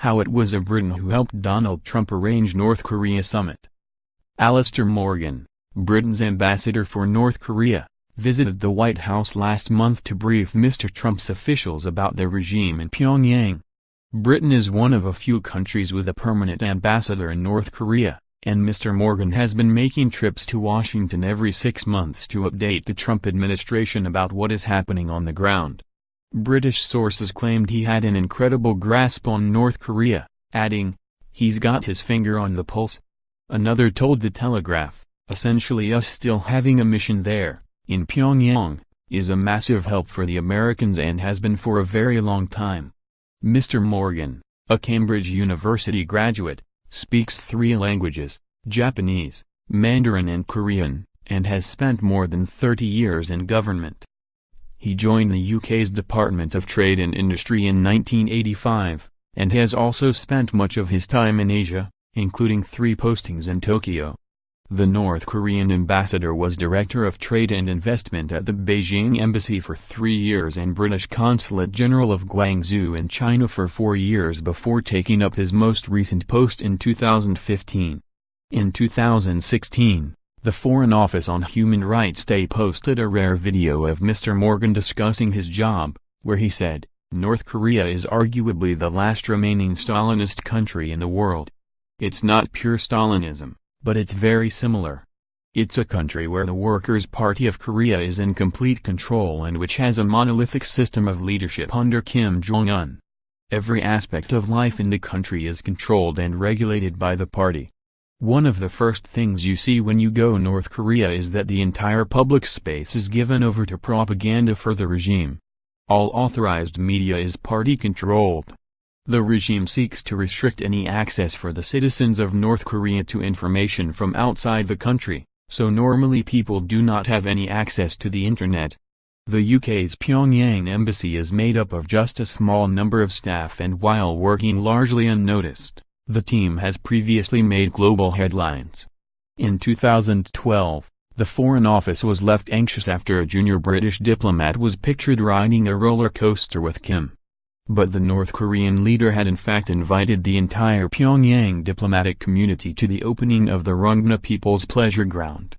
How it was a Briton who helped Donald Trump arrange North Korea summit. Alastair Morgan, Britain's ambassador for North Korea, visited the White House last month to brief Mr. Trump's officials about the regime in Pyongyang. Britain is one of a few countries with a permanent ambassador in North Korea, and Mr. Morgan has been making trips to Washington every 6 months to update the Trump administration about what is happening on the ground. British sources claimed he had an incredible grasp on North Korea, adding, "He's got his finger on the pulse." Another told The Telegraph, "Essentially us still having a mission there, in Pyongyang, is a massive help for the Americans and has been for a very long time." Mr. Morgan, a Cambridge University graduate, speaks 3 languages, Japanese, Mandarin and Korean, and has spent more than 30 years in government. He joined the UK's Department of Trade and Industry in 1985, and has also spent much of his time in Asia, including 3 postings in Tokyo. The North Korean ambassador was Director of Trade and Investment at the Beijing Embassy for 3 years and British Consulate General of Guangzhou in China for 4 years before taking up his most recent post in 2015. In 2016, the Foreign Office on Human Rights Day posted a rare video of Mr. Morgan discussing his job, where he said, "North Korea is arguably the last remaining Stalinist country in the world. It's not pure Stalinism, but it's very similar. It's a country where the Workers' Party of Korea is in complete control and which has a monolithic system of leadership under Kim Jong-un. Every aspect of life in the country is controlled and regulated by the party. One of the first things you see when you go North Korea is that the entire public space is given over to propaganda for the regime. All authorized media is party-controlled. The regime seeks to restrict any access for the citizens of North Korea to information from outside the country, so normally people do not have any access to the internet. The UK's Pyongyang embassy is made up of just a small number of staff, and while working largely unnoticed, the team has previously made global headlines. In 2012, the Foreign Office was left anxious after a junior British diplomat was pictured riding a roller coaster with Kim. But the North Korean leader had in fact invited the entire Pyongyang diplomatic community to the opening of the Rungna People's Pleasure Ground.